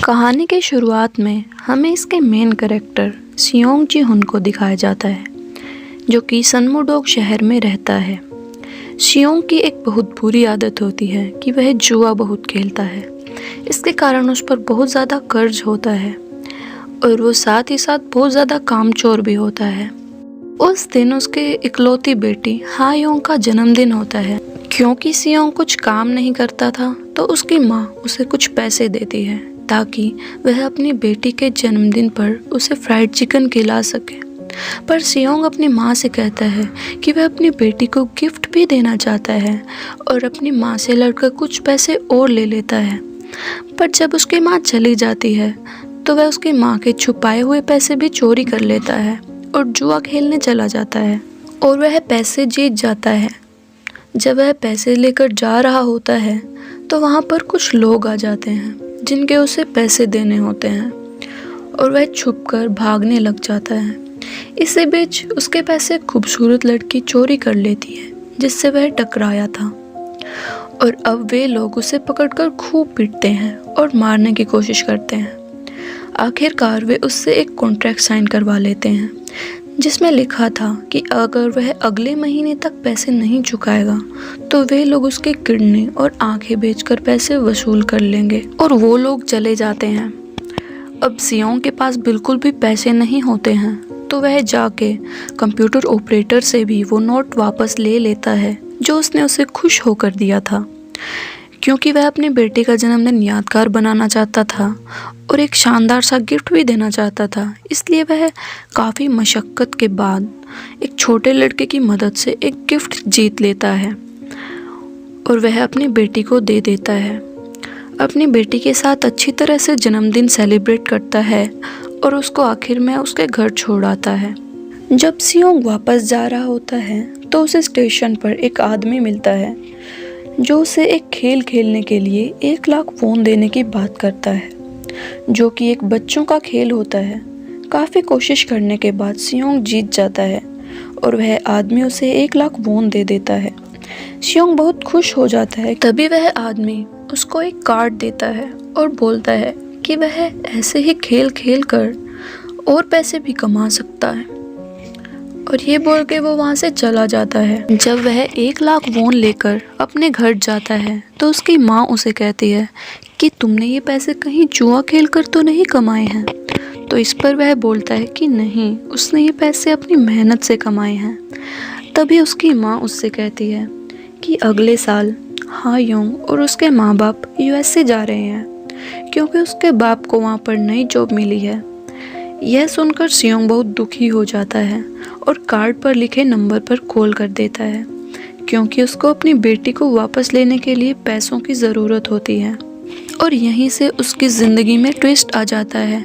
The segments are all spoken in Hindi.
कहानी के शुरुआत में हमें इसके मेन कैरेक्टर सियोंग जी हुन को दिखाया जाता है, जो कि सनमुडोक शहर में रहता है। सियोंग की एक बहुत बुरी आदत होती है कि वह जुआ बहुत खेलता है। इसके कारण उस पर बहुत ज़्यादा कर्ज होता है और वो साथ ही साथ बहुत ज़्यादा कामचोर भी होता है। उस दिन उसके इकलौती बेटी हायोंग का जन्मदिन होता है। क्योंकि सियोंग कुछ काम नहीं करता था तो उसकी माँ उसे कुछ पैसे देती है ताकि वह अपनी बेटी के जन्मदिन पर उसे फ्राइड चिकन खिला सके। पर सियोंग अपनी माँ से कहता है कि वह अपनी बेटी को गिफ्ट भी देना चाहता है और अपनी माँ से लड़कर कुछ पैसे और ले लेता है। पर जब उसकी माँ चली जाती है तो वह उसकी माँ के छुपाए हुए पैसे भी चोरी कर लेता है और जुआ खेलने चला जाता है और वह पैसे जीत जाता है। जब वह पैसे लेकर जा रहा होता है तो वहाँ पर कुछ लोग आ जाते हैं जिनके उसे पैसे देने होते हैं और वह छुपकर भागने लग जाता है। इसी बीच उसके पैसे खूबसूरत लड़की चोरी कर लेती है जिससे वह टकराया था और अब वे लोग उसे पकड़कर खूब पीटते हैं और मारने की कोशिश करते हैं। आखिरकार वे उससे एक कॉन्ट्रैक्ट साइन करवा लेते हैं जिसमें लिखा था कि अगर वह अगले महीने तक पैसे नहीं चुकाएगा तो वे लोग उसके किडनी और आंखें बेचकर पैसे वसूल कर लेंगे और वो लोग चले जाते हैं। अब सियोंग के पास बिल्कुल भी पैसे नहीं होते हैं तो वह जाके कंप्यूटर ऑपरेटर से भी वो नोट वापस ले लेता है जो उसने उसे खुश होकर दिया था, क्योंकि वह अपने बेटे का जन्मदिन यादगार बनाना चाहता था और एक शानदार सा गिफ्ट भी देना चाहता था। इसलिए वह काफ़ी मशक्क़त के बाद एक छोटे लड़के की मदद से एक गिफ्ट जीत लेता है और वह अपनी बेटी को दे देता है। अपनी बेटी के साथ अच्छी तरह से जन्मदिन सेलिब्रेट करता है और उसको आखिर में उसके घर छोड़ आता है। जब सियोंग वापस जा रहा होता है तो उसे स्टेशन पर एक आदमी मिलता है जो उसे एक खेल खेलने के लिए 1 लाख वॉन देने की बात करता है, जो कि एक बच्चों का खेल होता है। काफ़ी कोशिश करने के बाद सियोंग जीत जाता है और वह आदमी उसे 1 लाख वॉन दे देता है। सियोंग बहुत खुश हो जाता है। तभी वह आदमी उसको एक कार्ड देता है और बोलता है कि वह ऐसे ही खेल खेल कर और पैसे भी कमा सकता है और ये बोल के वो वहाँ से चला जाता है। जब वह 1 लाख वॉन लेकर अपने घर जाता है तो उसकी माँ उसे कहती है कि तुमने ये पैसे कहीं जुआ खेल कर तो नहीं कमाए हैं। तो इस पर वह बोलता है कि नहीं, उसने ये पैसे अपनी मेहनत से कमाए हैं। तभी उसकी माँ उससे कहती है कि अगले साल हायोंग और उसके माँ बाप यूएसए जा रहे हैं क्योंकि उसके बाप को वहाँ पर नई जॉब मिली है। यह सुनकर सियोंग बहुत दुखी हो जाता है और कार्ड पर लिखे नंबर पर कॉल कर देता है क्योंकि उसको अपनी बेटी को वापस लेने के लिए पैसों की ज़रूरत होती है। और यहीं से उसकी ज़िंदगी में ट्विस्ट आ जाता है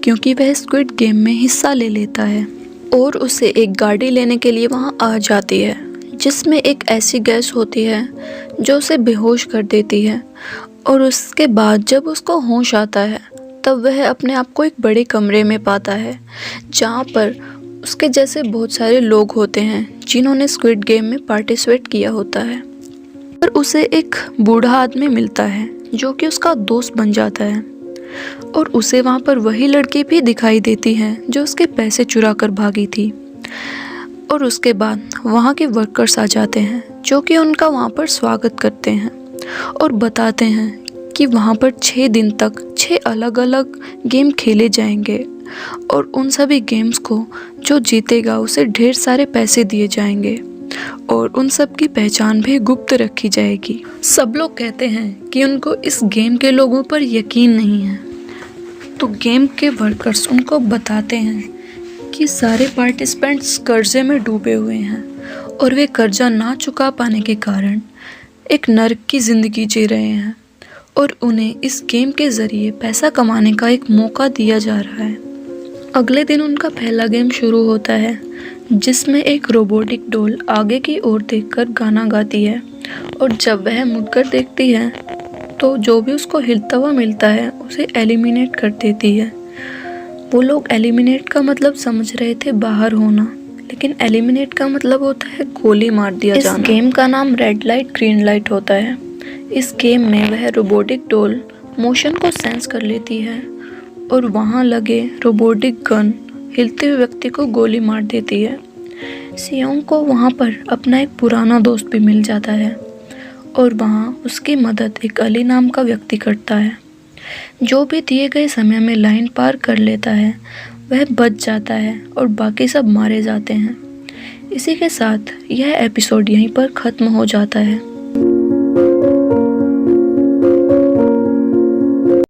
क्योंकि वह स्क्विड गेम में हिस्सा ले लेता है और उसे एक गाड़ी लेने के लिए वहाँ आ जाती है जिसमें एक ऐसी गैस होती है जो उसे बेहोश कर देती है। और उसके बाद जब उसको होश आता है तब वह अपने आप को एक बड़े कमरे में पाता है जहाँ पर उसके जैसे बहुत सारे लोग होते हैं जिन्होंने स्क्विड गेम में पार्टिसिपेट किया होता है। और उसे एक बूढ़ा आदमी मिलता है जो कि उसका दोस्त बन जाता है और उसे वहाँ पर वही लड़की भी दिखाई देती है जो उसके पैसे चुरा कर भागी थी। और उसके बाद वहाँ के वर्कर्स आ जाते हैं जो कि उनका वहाँ पर स्वागत करते हैं और बताते हैं कि वहाँ पर 6 दिन तक 6 अलग अलग गेम खेले जाएंगे और उन सभी गेम्स को जो जीतेगा उसे ढेर सारे पैसे दिए जाएंगे और उन सब की पहचान भी गुप्त रखी जाएगी। सब लोग कहते हैं कि उनको इस गेम के लोगों पर यकीन नहीं है तो गेम के वर्कर्स उनको बताते हैं कि सारे पार्टिसिपेंट्स कर्जे में डूबे हुए हैं और वे कर्जा ना चुका पाने के कारण एक नर्क की ज़िंदगी जी रहे हैं और उन्हें इस गेम के ज़रिए पैसा कमाने का एक मौका दिया जा रहा है। अगले दिन उनका पहला गेम शुरू होता है जिसमें एक रोबोटिक डॉल आगे की ओर देखकर गाना गाती है और जब वह मुड़कर देखती है तो जो भी उसको हिलता हुआ मिलता है उसे एलिमिनेट कर देती है। वो लोग एलिमिनेट का मतलब समझ रहे थे बाहर होना, लेकिन एलिमिनेट का मतलब होता है गोली मार दिया जाना। इस गेम का नाम रेड लाइट ग्रीन लाइट होता है। इस गेम में वह रोबोटिक डॉल मोशन को सेंस कर लेती है और वहाँ लगे रोबोटिक गन हिलते हुए व्यक्ति को गोली मार देती है। सियोंग को वहाँ पर अपना एक पुराना दोस्त भी मिल जाता है और वहाँ उसकी मदद एक अली नाम का व्यक्ति करता है, जो भी दिए गए समय में लाइन पार कर लेता है वह बच जाता है और बाकी सब मारे जाते हैं। इसी के साथ यह एपिसोड यहीं पर ख़त्म हो जाता है।